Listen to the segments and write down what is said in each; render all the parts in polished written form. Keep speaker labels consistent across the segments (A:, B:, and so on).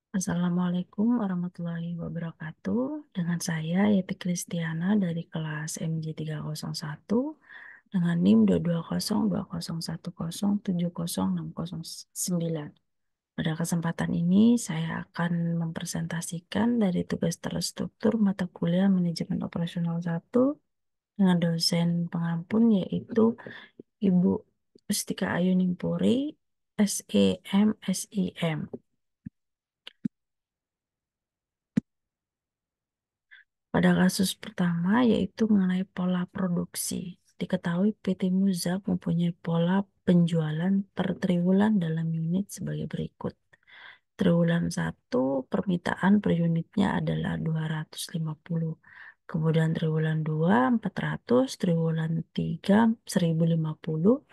A: Assalamualaikum warahmatullahi wabarakatuh. Dengan saya Yeti Kristiana dari kelas MJ301 dengan NIM 2202010706009. Pada kesempatan ini saya akan mempresentasikan dari tugas terstruktur mata kuliah Manajemen Operasional 1 dengan dosen pengampun yaitu Ibu Rustika Ayu Nimpuri, SEM SIM. Pada kasus pertama yaitu mengenai pola produksi. Diketahui PT Muzak mempunyai pola penjualan per triwulan dalam unit sebagai berikut. Triwulan 1 permintaan per unitnya adalah 250. Kemudian triwulan 2 400, triwulan 3 1050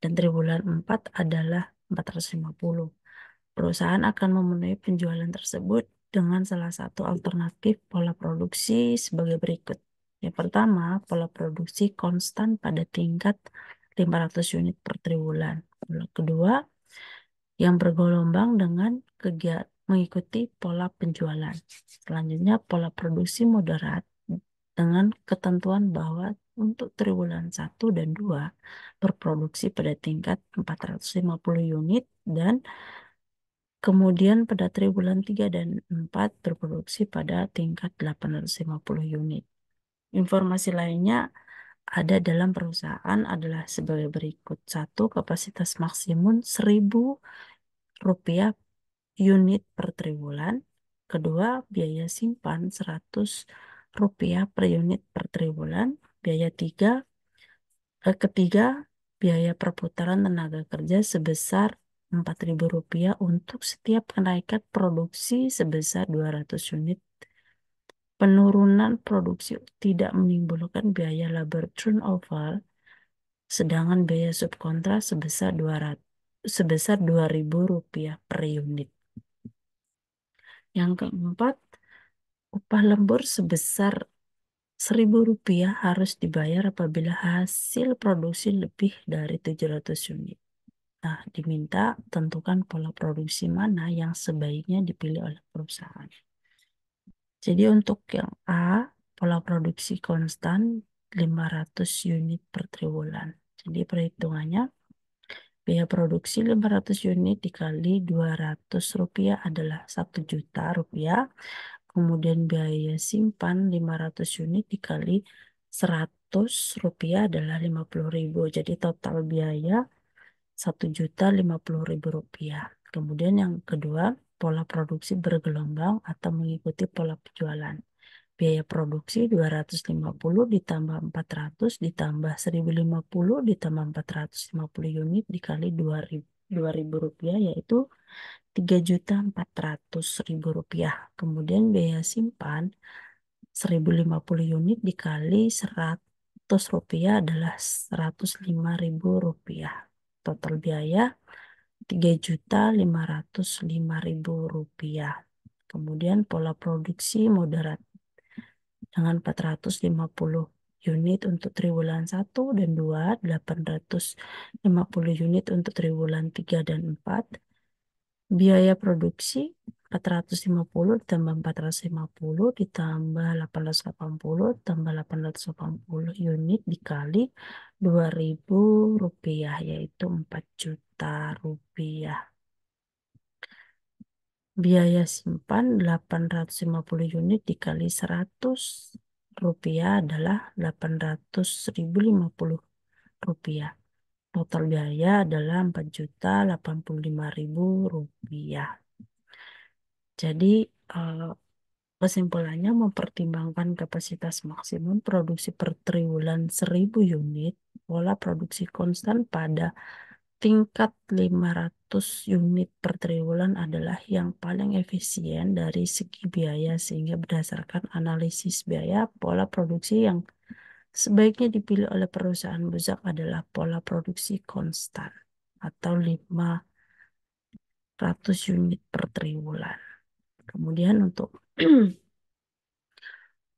A: dan triwulan 4 adalah 450. Perusahaan akan memenuhi penjualan tersebut dengan salah satu alternatif pola produksi sebagai berikut. Yang pertama, pola produksi konstan pada tingkat 500 unit per triwulan. Yang kedua, yang bergelombang dengan mengikuti pola penjualan. Selanjutnya, pola produksi moderat dengan ketentuan bahwa untuk triwulan 1 dan 2 berproduksi pada tingkat 450 unit dan kemudian pada triwulan 3 dan 4 berproduksi pada tingkat 850 unit. Informasi lainnya ada dalam perusahaan adalah sebagai berikut. 1. Kapasitas maksimum 1.000 rupiah unit per triwulan. Kedua, biaya simpan 100 rupiah per unit per triwulan. Ketiga, biaya perputaran tenaga kerja sebesar Rp4.000 untuk setiap kenaikan produksi sebesar 200 unit. Penurunan produksi tidak menimbulkan biaya labor turnover, sedangkan biaya subkontrak sebesar Rp2.000 per unit. Yang keempat, upah lembur sebesar Rp1.000 harus dibayar apabila hasil produksi lebih dari 700 unit. Nah, diminta tentukan pola produksi mana yang sebaiknya dipilih oleh perusahaan. Jadi untuk yang A, pola produksi konstan 500 unit per triwulan. Jadi perhitungannya, biaya produksi 500 unit dikali Rp200 adalah Rp1.000.000. Kemudian biaya simpan 500 unit dikali Rp100 adalah Rp50.000. Jadi total biaya Rp1.050.000. Kemudian yang kedua, pola produksi bergelombang atau mengikuti pola penjualan. Biaya produksi 250 ditambah 400 ditambah 1.050 ditambah 450 unit dikali Rp2.000 yaitu Rp3.400.000. Kemudian biaya simpan 1.050 unit dikali Rp100 adalah Rp105.000. Total biaya Rp3.505.000. Kemudian pola produksi moderat dengan 450 unit untuk triwulan 1 dan 2, 850 unit untuk triwulan 3 dan 4. Biaya produksi 450 ditambah 450 ditambah 880 tambah 880 unit dikali Rp2.000 yaitu Rp4.000.000. Biaya simpan 850 unit dikali Rp100 adalah Rp800.050. Total biaya adalah Rp4.085.000. Jadi kesimpulannya mempertimbangkan kapasitas maksimum produksi per triwulan 1.000 unit, pola produksi konstan pada tingkat 500 unit per triwulan adalah yang paling efisien dari segi biaya sehingga berdasarkan analisis biaya, pola produksi yang sebaiknya dipilih oleh perusahaan Muzak adalah pola produksi konstan atau 500 unit per triwulan. Kemudian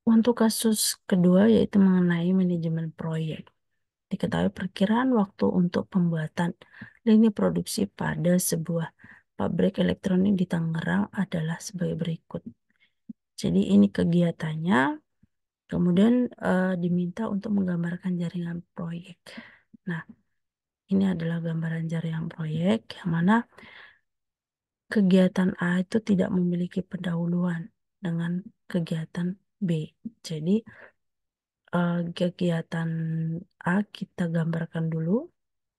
A: untuk kasus kedua yaitu mengenai manajemen proyek. Diketahui perkiraan waktu untuk pembuatan lini produksi pada sebuah pabrik elektronik di Tangerang adalah sebagai berikut. Jadi ini kegiatannya, kemudian diminta untuk menggambarkan jaringan proyek. Nah, ini adalah gambaran jaringan proyek yang mana kegiatan A itu tidak memiliki pendahuluan dengan kegiatan B. Jadi kegiatan A kita gambarkan dulu,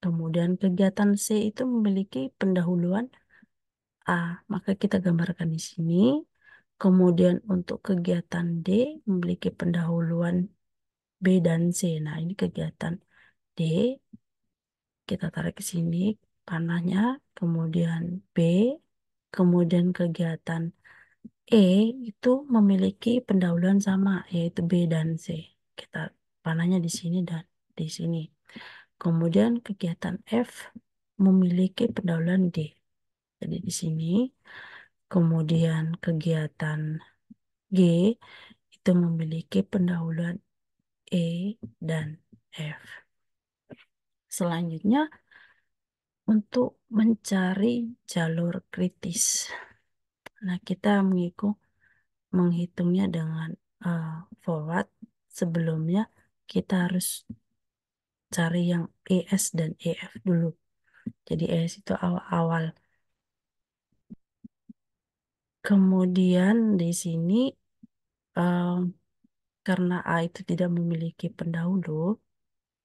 A: kemudian kegiatan C itu memiliki pendahuluan A, maka kita gambarkan di sini. Kemudian untuk kegiatan D memiliki pendahuluan B dan C. Nah, ini kegiatan D, kita tarik ke sini panahnya, kemudian B, kemudian kegiatan E itu memiliki pendahuluan sama, yaitu B dan C. Kita panahnya di sini dan di sini. Kemudian kegiatan F memiliki pendahuluan D. Jadi di sini. Kemudian kegiatan G itu memiliki pendahuluan E dan F. Selanjutnya untuk mencari jalur kritis. Nah, kita menghitungnya dengan forward. Sebelumnya kita harus cari yang ES dan EF dulu. Jadi ES itu awal-awal. Kemudian di sini eh, karena A itu tidak memiliki pendahulu,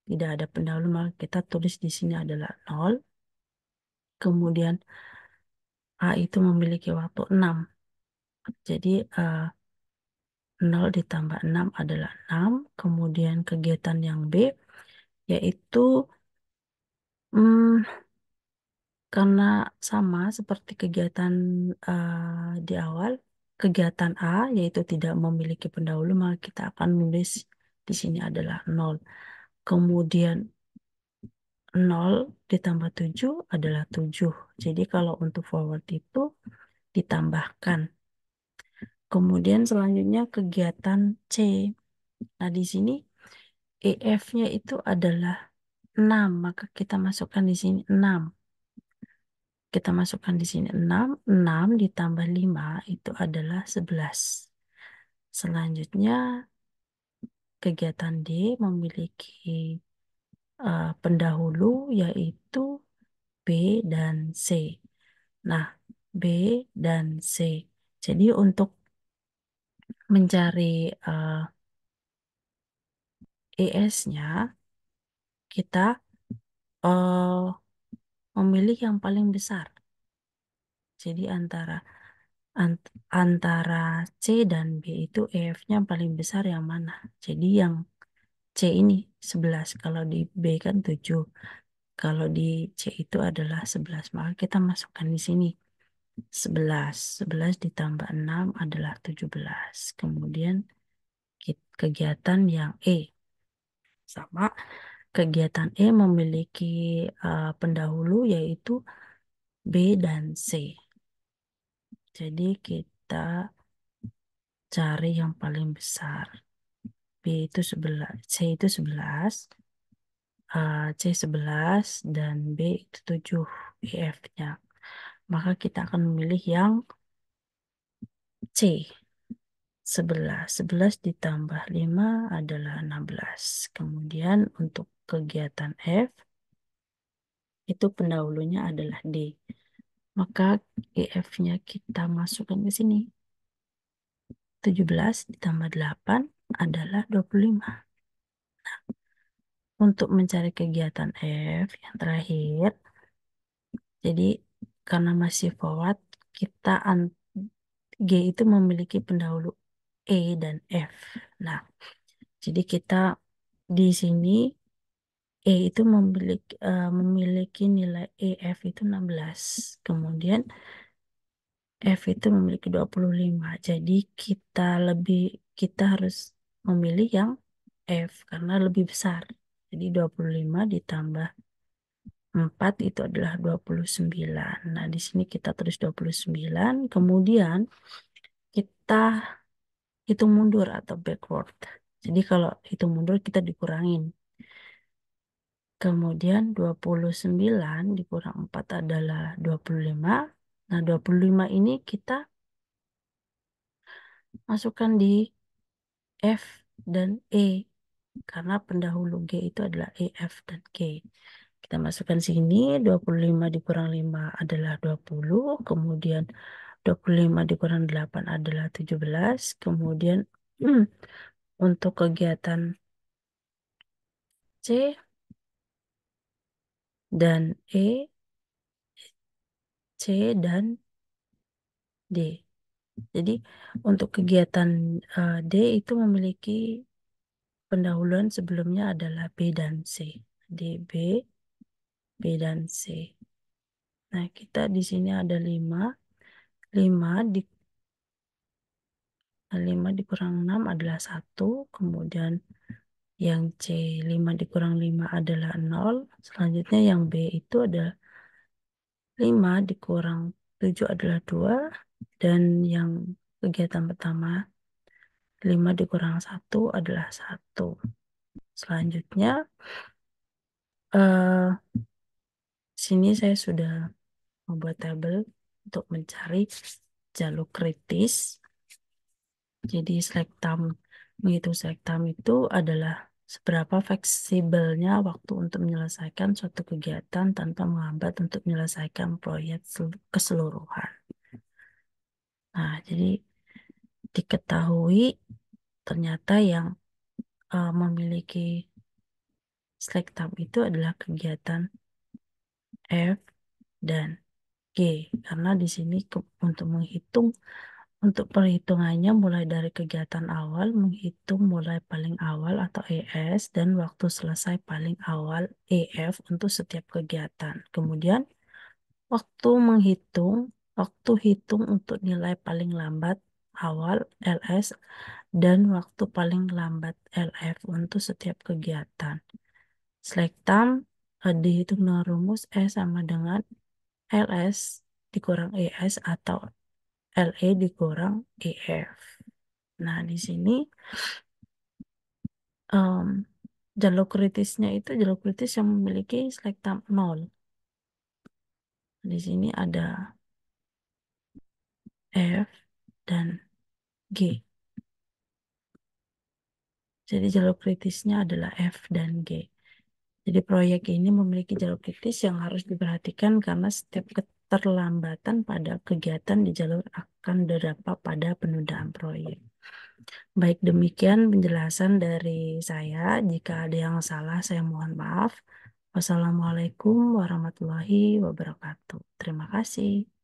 A: tidak ada pendahulu, maka kita tulis di sini adalah 0. Kemudian A itu memiliki waktu 6. Jadi 0 ditambah 6 adalah 6. Kemudian kegiatan yang B yaitu hmm, karena sama seperti kegiatan di awal, kegiatan A yaitu tidak memiliki pendahulu, maka kita akan menulis di sini adalah 0. Kemudian 0 ditambah 7 adalah 7. Jadi kalau untuk forward itu ditambahkan. Kemudian selanjutnya kegiatan C. Nah, di sini EF-nya itu adalah 6, maka kita masukkan di sini 6. Kita masukkan di sini 6. 6 ditambah 5 itu adalah 11. Selanjutnya kegiatan D memiliki pendahulu yaitu B dan C. Nah, B dan C. Jadi untuk mencari ES-nya, kita eh, memilih yang paling besar. Jadi antara C dan B itu EF-nya paling besar yang mana? Jadi yang C ini 11. Kalau di B kan 7. Kalau di C itu adalah 11. Maka kita masukkan di sini 11. 11 ditambah 6 adalah 17. Kemudian kegiatan yang E. Sama, kegiatan E memiliki pendahulu yaitu B dan C. Jadi kita cari yang paling besar. B itu 11, C itu 11, C 11, dan B itu 7 EF-nya. Maka kita akan memilih yang C 11. 11 ditambah 5 adalah 16. Kemudian untuk kegiatan F, itu pendahulunya adalah D. Maka EF-nya kita masukkan ke sini. 17 ditambah 8 adalah 25. Untuk mencari kegiatan F yang terakhir, jadi karena masih forward, kita G itu memiliki pendahulu E dan F. Nah, jadi kita di sini E itu memiliki nilai EF itu 16. Kemudian F itu memiliki 25. Jadi kita harus memilih yang F karena lebih besar. Jadi 25 ditambah 4 itu adalah 29. Nah, di sini kita tulis 29. Kemudian kita hitung mundur atau backward. Jadi kalau hitung mundur kita dikurangin. Kemudian 29 dikurang 4 adalah 25. Nah, 25 ini kita masukkan di F dan E. Karena pendahulu G itu adalah E, F, dan G. Kita masukkan sini, 25 dikurang 5 adalah 20, kemudian 25 dikurang 8 adalah 17, kemudian untuk kegiatan C dan E, C dan D. Jadi untuk kegiatan D itu memiliki pendahuluan sebelumnya adalah B dan C. D, B, B dan C. Nah, kita di sini ada 5. 5 di 5 dikurang 6 adalah 1. Kemudian yang C, 5 dikurang 5 adalah 0. Selanjutnya yang B itu adalah 5 dikurang 7 adalah 2. Dan yang kegiatan pertama, 5 dikurang 1 adalah 1. Selanjutnya, eh, sini saya sudah membuat tabel untuk mencari jalur kritis. Jadi slack time, menghitung slack time itu adalah seberapa fleksibelnya waktu untuk menyelesaikan suatu kegiatan tanpa menghambat untuk menyelesaikan proyek keseluruhan. Nah, jadi diketahui ternyata yang memiliki slack time itu adalah kegiatan F dan G. Karena di sini untuk menghitung, untuk perhitungannya mulai dari kegiatan awal, menghitung mulai paling awal atau ES, dan waktu selesai paling awal EF untuk setiap kegiatan. Kemudian waktu menghitung, waktu hitung untuk nilai paling lambat awal LS, dan waktu paling lambat LF untuk setiap kegiatan. Slack time dihitung dengan rumus E sama dengan LS dikurang ES atau LE dikurang EF. Nah, di sini em, jalur kritisnya itu jalur kritis yang memiliki slack time 0. Di sini ada F dan G. Jadi jalur kritisnya adalah F dan G. Jadi proyek ini memiliki jalur kritis yang harus diperhatikan karena setiap keterlambatan pada kegiatan di jalur akan berdampak pada penundaan proyek. Baik demikian penjelasan dari saya. Jika ada yang salah, saya mohon maaf. Wassalamualaikum warahmatullahi wabarakatuh. Terima kasih.